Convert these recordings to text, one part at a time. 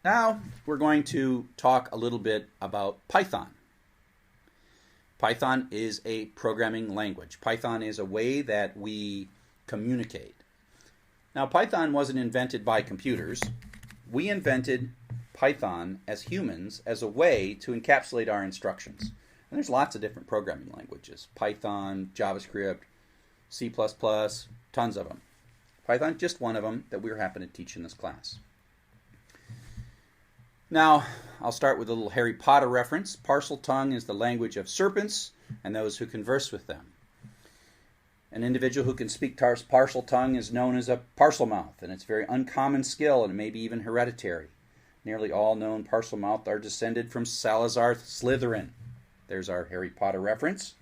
Now we're going to talk a little bit about Python. Python is a programming language. Python is a way that we communicate. Now, Python wasn't invented by computers. We invented Python as humans as a way to encapsulate our instructions. And there's lots of different programming languages. Python, JavaScript, C++, tons of them. Python, just one of them that we're happen to teach in this class. Now, I'll start with a little Harry Potter reference. Parseltongue is the language of serpents and those who converse with them. An individual who can speak Parseltongue is known as a Parselmouth, and it's a very uncommon skill and maybe even hereditary. Nearly all known Parselmouth are descended from Salazar Slytherin. There's our Harry Potter reference.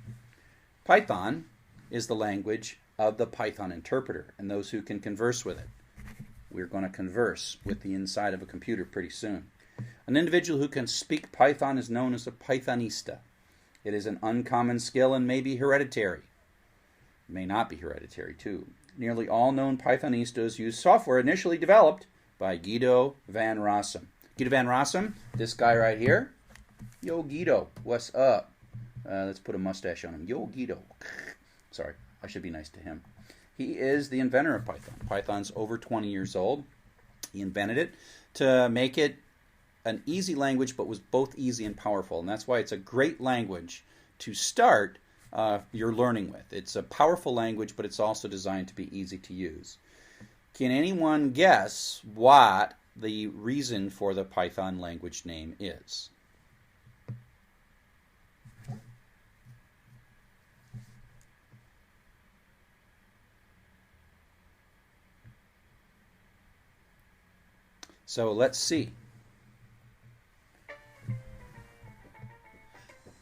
Python is the language of the Python interpreter and those who can converse with it. We're going to converse with the inside of a computer pretty soon. An individual who can speak Python is known as a Pythonista. It is an uncommon skill and may be hereditary. It may not be hereditary, too. Nearly all known Pythonistas use software initially developed by Guido van Rossum. Guido van Rossum, this guy right here. Yo, Guido, what's up? Let's put a mustache on him. Yo, Guido. Sorry, I should be nice to him. He is the inventor of Python. Python's over 20 years old. He invented it to make it an easy language, but was both easy and powerful. And that's why it's a great language to start your learning with. It's a powerful language, but it's also designed to be easy to use. Can anyone guess what the reason for the Python language name is? So let's see.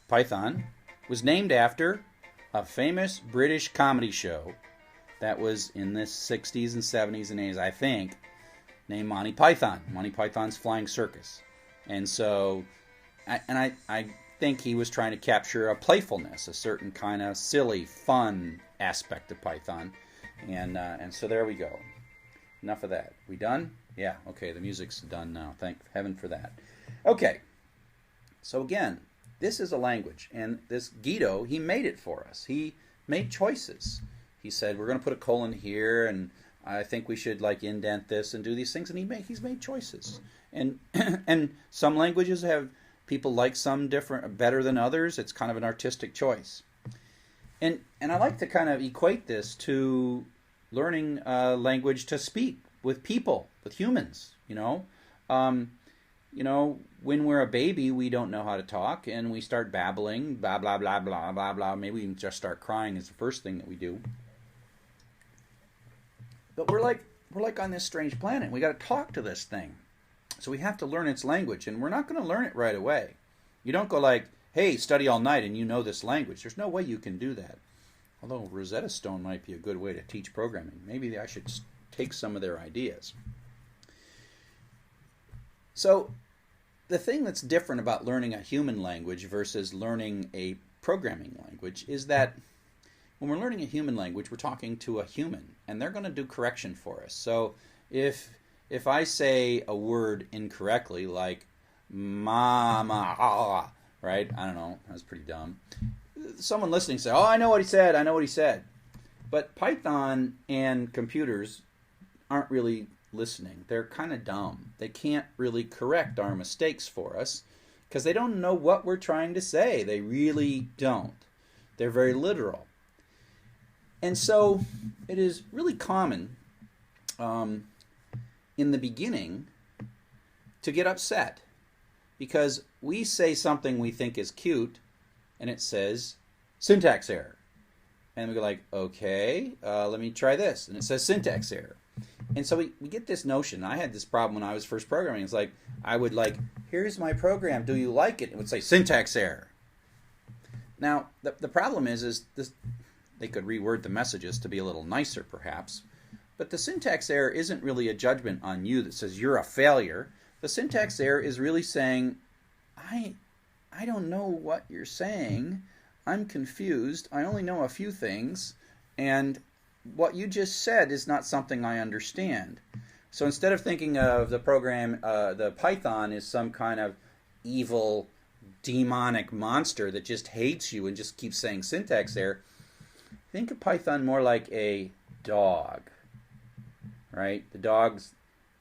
Python was named after a famous British comedy show that was in the 60s and 70s and 80s, I think, named Monty Python. Monty Python's Flying Circus. And so, I think he was trying to capture a playfulness, a certain kind of silly, fun aspect of Python. And so there we go. Enough of that. We done? Yeah, okay, the music's done now. Thank heaven for that. Okay, so again, this is a language, and this Guido, he made it for us. He made choices. He said, we're going to put a colon here, and I think we should like indent this and do these things, and he's made choices. And and some languages have people like some different better than others. It's kind of an artistic choice. And I like to kind of equate this to learning a language to speak with people, with humans, when we're a baby, we don't know how to talk, and we start babbling, blah, blah, blah, blah, blah, blah. Maybe we can just start crying is the first thing that we do. But we're like on this strange planet. We got to talk to this thing. So we have to learn its language, and we're not going to learn it right away. You don't go like, hey, study all night and you know this language. There's no way you can do that. Although Rosetta Stone might be a good way to teach programming. Maybe I should take some of their ideas. So the thing that's different about learning a human language versus learning a programming language is that when we're learning a human language, we're talking to a human, and they're going to do correction for us. So if I say a word incorrectly, like mama, right? I don't know. That was pretty dumb. Someone listening say, oh, I know what he said. I know what he said. But Python and computers aren't really listening. They're kind of dumb. They can't really correct our mistakes for us because they don't know what we're trying to say. They really don't. They're very literal. And so it is really common in the beginning to get upset because we say something we think is cute and it says syntax error. And we go like, okay, let me try this. And it says syntax error. And so we get this notion. I had this problem when I was first programming. It's like, I would like, here's my program. Do you like it? It would say syntax error. Now, the problem is this. They could reword the messages to be a little nicer, perhaps. But the syntax error isn't really a judgment on you that says you're a failure. The syntax error is really saying, I don't know what you're saying. I'm confused. I only know a few things. And what you just said is not something I understand. So instead of thinking of the program, the Python is some kind of evil, demonic monster that just hates you and just keeps saying syntax error, think of Python more like a dog, right? The dog's,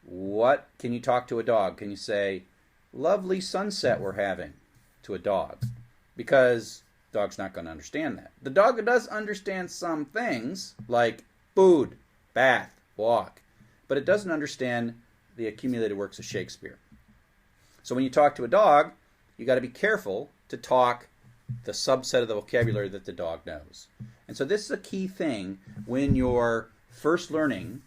what can you talk to a dog? Can you say, lovely sunset we're having, to a dog? Because the dog's not going to understand that. The dog does understand some things, like food, bath, walk, but it doesn't understand the accumulated works of Shakespeare. So when you talk to a dog, you got to be careful to talk the subset of the vocabulary that the dog knows. And so this is a key thing when you're first learning.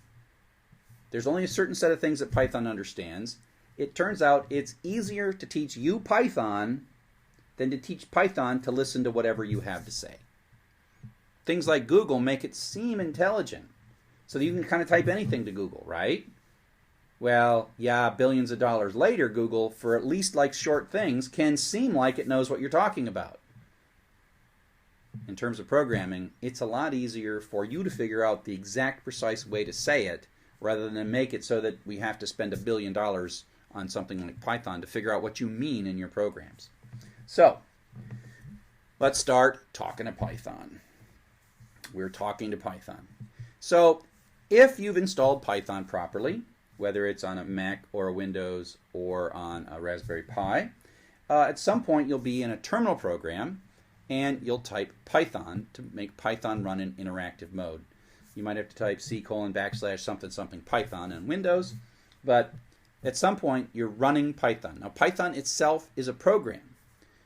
There's only a certain set of things that Python understands. It turns out it's easier to teach you Python than to teach Python to listen to whatever you have to say. Things like Google make it seem intelligent. So that you can kind of type anything to Google, right? Well, yeah, billions of dollars later, Google, for at least like short things, can seem like it knows what you're talking about. In terms of programming, it's a lot easier for you to figure out the exact precise way to say it rather than make it so that we have to spend $1 billion on something like Python to figure out what you mean in your programs. So, let's start talking to Python. We're talking to Python. So, if you've installed Python properly, whether it's on a Mac or a Windows or on a Raspberry Pi, at some point you'll be in a terminal program and you'll type Python to make Python run in interactive mode. You might have to type C:\/ Python on Windows, but at some point you're running Python. Now Python itself is a program.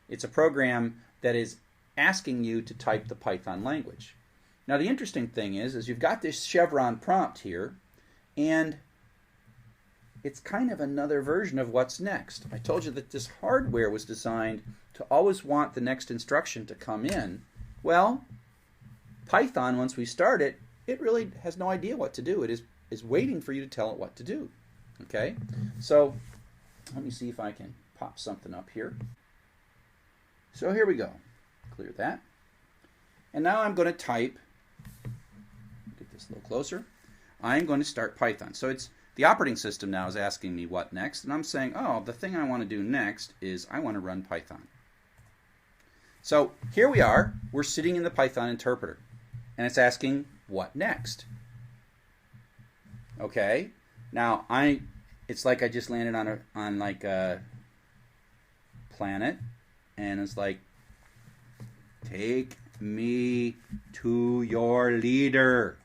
It's a program that is asking you to type the Python language. Now the interesting thing is you've got this chevron prompt here, and it's kind of another version of what's next. I told you that this hardware was designed to always want the next instruction to come in. Well, Python, once we start it, it really has no idea what to do. It is waiting for you to tell it what to do. Okay? So let me see if I can pop something up here. So here we go. Clear that. And now I'm going to type, get this a little closer, I'm going to start Python. So it's the operating system now is asking me what next, and I'm saying, oh, the thing I want to do next is I want to run Python. So here we are. We're sitting in the Python interpreter, and it's asking, what next? Okay. Now it's like I just landed on like a planet, and it's like, take me to your leader.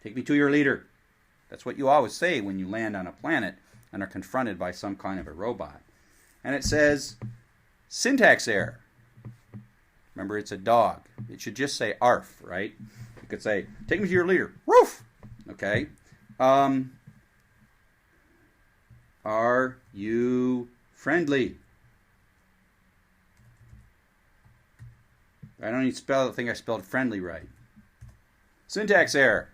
Take me to your leader. That's what you always say when you land on a planet and are confronted by some kind of a robot. And it says, syntax error. Remember, it's a dog. It should just say arf, right? You could say, take me to your leader. Woof! Okay. Are you friendly? I don't even think I spelled friendly right. Syntax error.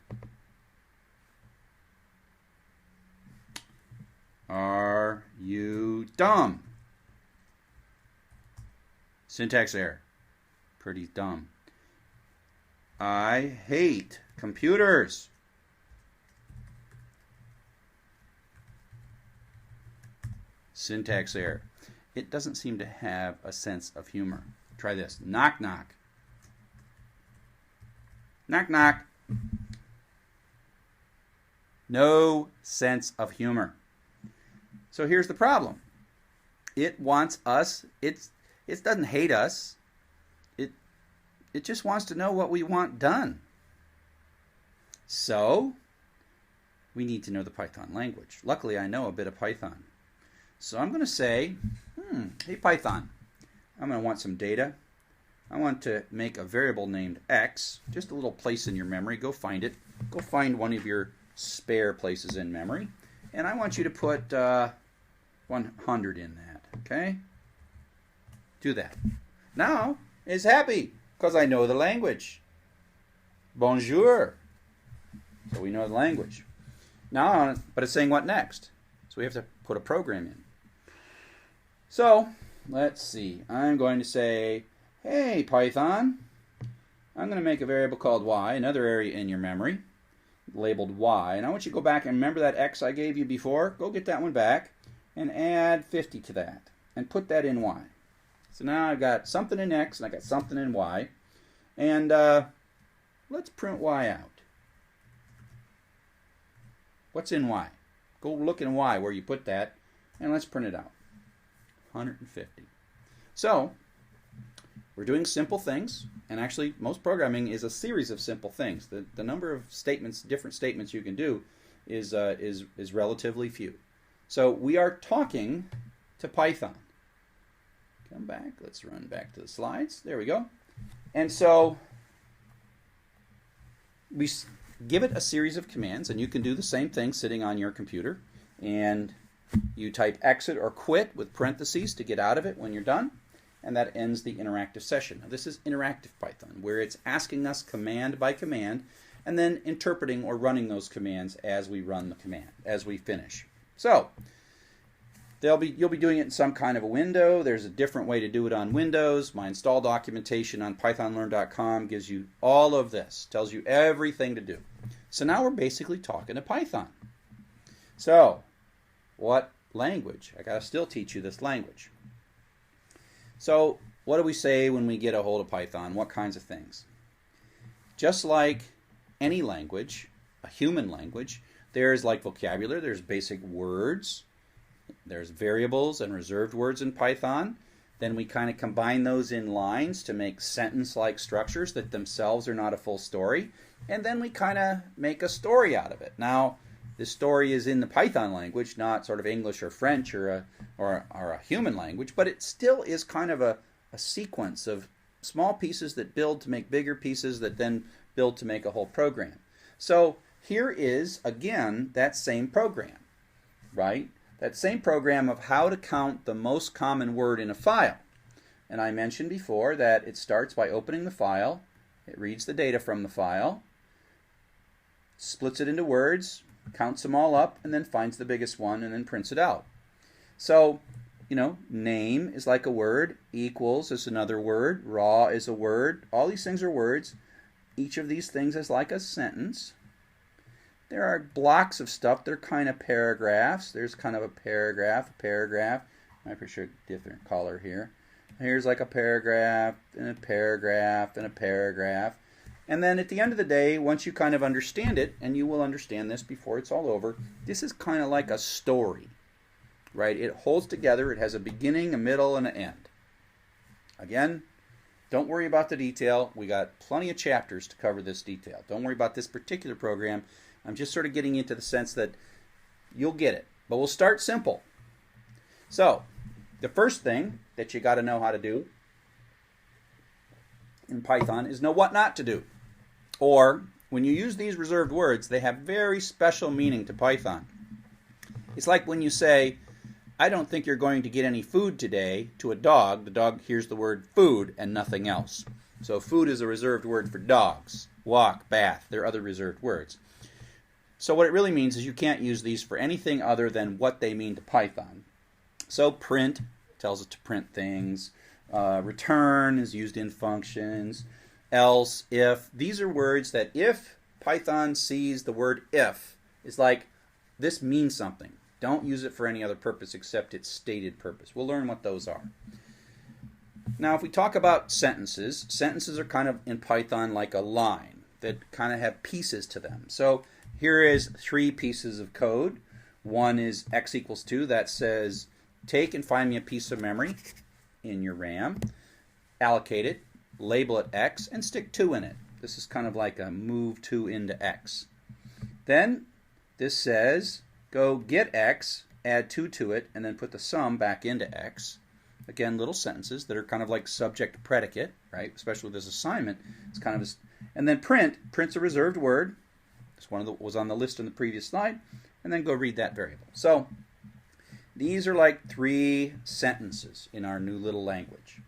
Are you dumb? Syntax error. Pretty dumb. I hate computers. Syntax error. It doesn't seem to have a sense of humor. Try this. Knock, knock. Knock, knock. No sense of humor. So here's the problem. It wants us. It doesn't hate us. It just wants to know what we want done. So we need to know the Python language. Luckily, I know a bit of Python. So I'm going to say, hey Python, I'm going to want some data. I want to make a variable named x, just a little place in your memory. Go find it. Go find one of your spare places in memory. And I want you to put 100 in that, okay? Do that. Now, it's happy because I know the language. Bonjour. So we know the language. Now, but it's saying what next? So we have to put a program in. So, let's see. I'm going to say, hey, Python, I'm going to make a variable called y, another area in your memory. labeled Y. And I want you to go back and remember that X I gave you before. Go get that one back and add 50 to that and put that in Y. So now I've got something in X and I got something in Y. And let's print Y out. What's in Y? Go look in Y where you put that and let's print it out. 150. So we're doing simple things, and actually most programming is a series of simple things. The number of statements, different statements you can do is relatively few. So we are talking to Python. Come back, let's run back to the slides. There we go. And so we give it a series of commands, and you can do the same thing sitting on your computer. And you type exit or quit with parentheses to get out of it when you're done. And that ends the interactive session. Now, this is interactive Python, where it's asking us command by command and then interpreting or running those commands as we run the command, as we finish. So you'll be doing it in some kind of a window. There's a different way to do it on Windows. My install documentation on pythonlearn.com gives you all of this, tells you everything to do. So now we're basically talking to Python. So what language? I gotta still teach you this language. So what do we say when we get a hold of Python? What kinds of things? Just like any language, a human language, there's like vocabulary, there's basic words, there's variables and reserved words in Python. Then we kind of combine those in lines to make sentence-like structures that themselves are not a full story. And then we kind of make a story out of it. Now, this story is in the Python language, not sort of English or French or a human language, but it still is kind of a sequence of small pieces that build to make bigger pieces that then build to make a whole program. So here is, again, that same program, right? That same program of how to count the most common word in a file. And I mentioned before that it starts by opening the file, it reads the data from the file, splits it into words, counts them all up, and then finds the biggest one and then prints it out. So, name is like a word, equals is another word, raw is a word. All these things are words. Each of these things is like a sentence. There are blocks of stuff. They're kind of paragraphs. There's kind of a paragraph. I appreciate a different color here. Here's like a paragraph, and a paragraph, and a paragraph. And then at the end of the day, once you kind of understand it, and you will understand this before it's all over, this is kind of like a story, right? It holds together. It has a beginning, a middle, and an end. Again, don't worry about the detail. We got plenty of chapters to cover this detail. Don't worry about this particular program. I'm just sort of getting into the sense that you'll get it. But we'll start simple. So, the first thing that you got to know how to do in Python is know what not to do. Or, when you use these reserved words, they have very special meaning to Python. It's like when you say, I don't think you're going to get any food today, to a dog. The dog hears the word food and nothing else. So food is a reserved word for dogs. Walk, bath, they're other reserved words. So what it really means is you can't use these for anything other than what they mean to Python. So print tells it to print things. Return is used in functions. Else, if. These are words that if Python sees the word if, it's like, this means something. Don't use it for any other purpose except its stated purpose. We'll learn what those are. Now, if we talk about sentences, sentences are kind of in Python like a line that kind of have pieces to them. So here is 3 pieces of code. One is x equals 2. That says, take and find me a piece of memory in your RAM, allocate it, label it x, and stick 2 in it. This is kind of like a move 2 into x. Then this says, go get x, add 2 to it, and then put the sum back into x. Again, little sentences that are kind of like subject predicate, right? Especially with this assignment. It's kind of and then print's a reserved word. This one was on the list in the previous slide. And then go read that variable. So these are like 3 sentences in our new little language.